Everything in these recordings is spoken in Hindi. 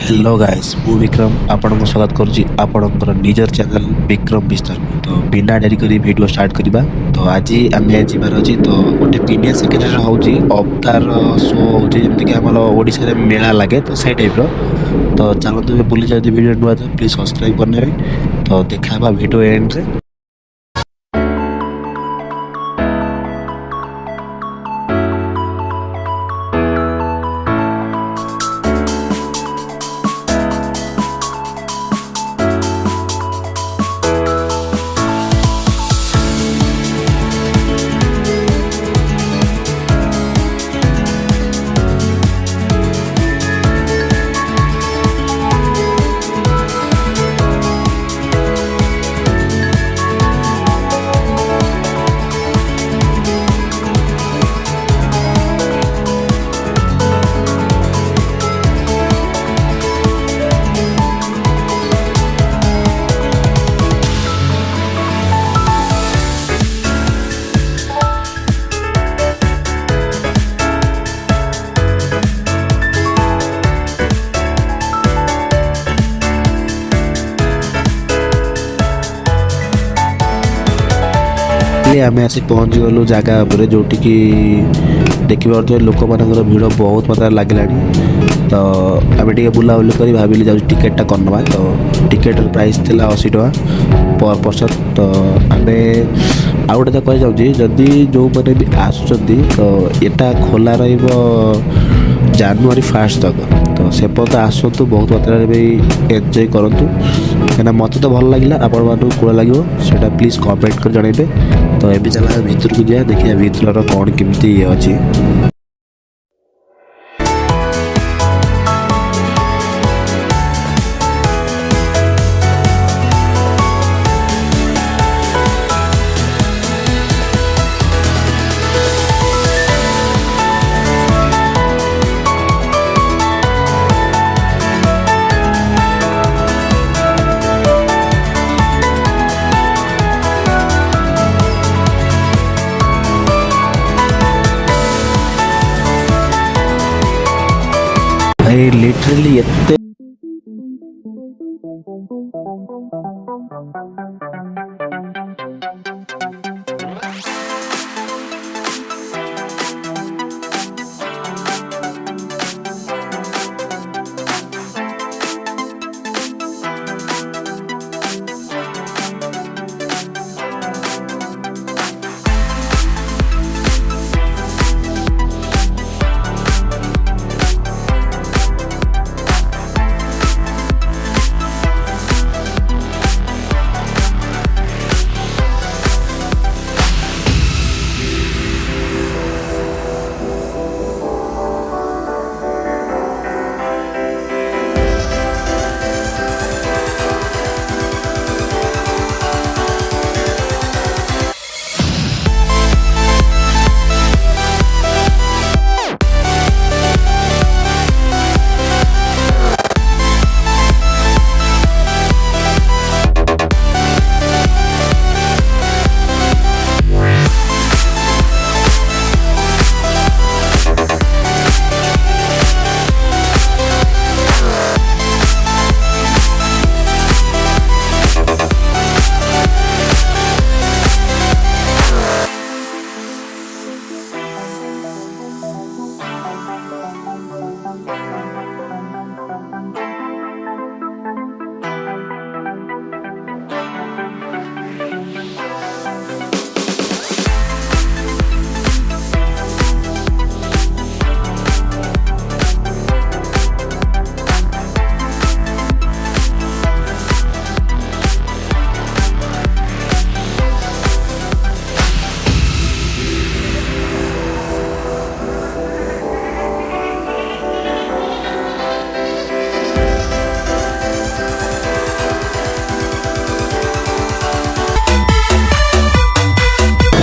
हेलो गाइस मु विक्रम आपन को स्वागत करुच्ची आपणकर निजर चैनल विक्रम विस्तार तो बिना डेरी करी वीडियो स्टार्ट करबा। तो आज आम जीवार अच्छी तो गोटे पिनिया सेक्रेटरी होची अवतार शो होची जेमति कि हमर ओडिसा रे मेला लागे तो से टाइप रो। तो चलो तो बुली जदी वीडियो नुआ तो प्लीज सब्सक्राइब करने तो देखाबा वीडियो एंड रे। आम आसी पहुँच गलु जगह पर जोटि कि देखिए लोक मान भिड़ बहुत मात्रा लगे। तो आम टे बुलाबुली कर भाविली जाऊँ टिकेटा करनवा। तो टिकेट प्राइस थी 80 टका पर पर्सन। तो आम आउ गोटे कह जाऊँ जदि जो मैंने भी आसुँच तो यहाँ खोला रनुरी 1 तक। तो से पर्यंत आसतु बहुत मात्रा भी एंजॉय करूँ कहीं मत तो भल लगे आपण मानू कूड़ा लगे से प्लीज कमेंट कर जनइबे। तो ये चला भीतर को जाए देखिए भीतर कौन केमती ये अच्छी। भाई लिटरली एते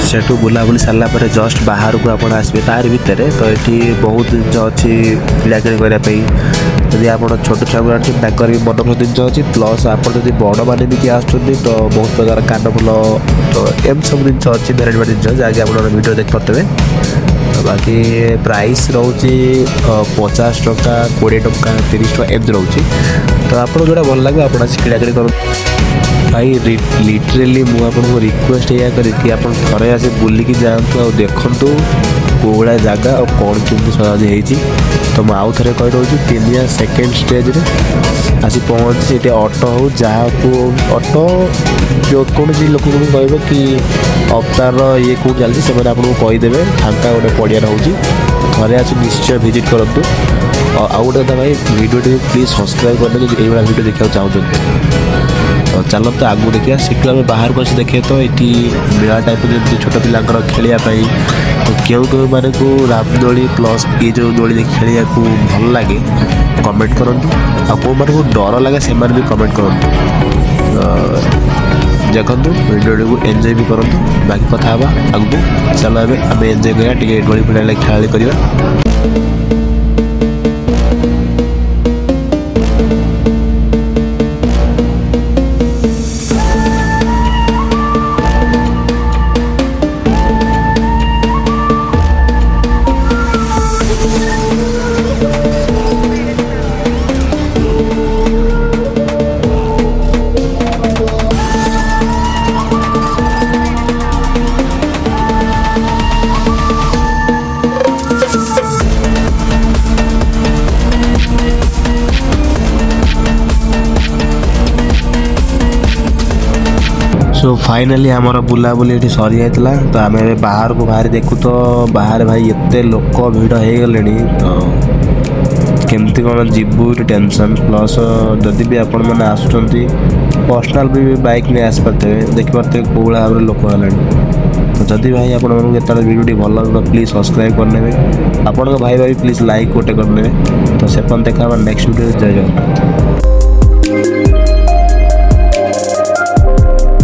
सेठू बुलाबुली सारा जस्ट बाहर को आप आसबे तार भितर। तो ये बहुत जिन अच्छी किलाकिली करने जदि आप छोट छुआ आकर भी मन जिन अच्छी प्लस आप बड़ मैंने भी किए आस तो बहुत प्रकार कानफुल तो एम सब जिन अच्छी भेराइट जिन जहाँकि आप वीडियो देख पारे। तो बाकी प्राइस रोचे 50 टका 20 टका 30 टका एमती रोचे तो आपको जोड़ा भल लगे आप किणाकिणी कर भाई लिटरेली मुझे रिक्वेस्ट या कि आप थे आसे बुलिकी जातु आ देखु कौड़ा जगह और कौन केमती सजाज होती तो मुझे आउ थे कही रोचे पिनिया सेकेंड स्टेज रे आसी पहुँची ये ऑटो हो जहाँ को ऑटो जो कौन लोक कह कि अवतार ये कौन चलती से आपको कहीदेवे फांका गोटे पड़िया रोचे थे आसी निश्चय विजिट करूँ आउ गोटे कथा भाई भिडियो प्लीज सब्सक्राइब करने जो ये भिडियो देखा चाहते तो चलो तो आगू देखिए सीटू आम बाहर को आसी देखे तो ये मेला टाइप जमी छोट पिलांकर खेलवाई तो क्यों क्यों माने को रामदोली प्लस ये जो दोली खेलिया को भल लगे कमेंट करंतु आ को माने को डर लगे से भी कमेंट करंतु देखंतु वीडियो को एंजॉय भी करंतु बाकी कथा हवा आगू चलो आम एंजॉय करिया टिके दोली पिला खेला करिया। सो फाइनाली आमर बुलाबुली ये सरी जाता तो आम बाहर को बाहर देखु तो बाहर भाई एत लोक भिड़ हो गले तो केमती कौन जीवु टेंशन प्लस जदि भी आपण मैंने आसुँच पर्सनाल भी बाइक नहीं आसपारे देखिपे कौ भाव लोक है तो जदि भाई आपत भिडियो भल लगे प्लीज सब्सक्राइब करने आपण भाई भाई प्लीज लाइक गोटे करने तो से देखा नेक्स्ट वीडियो जय जगन्नाथ।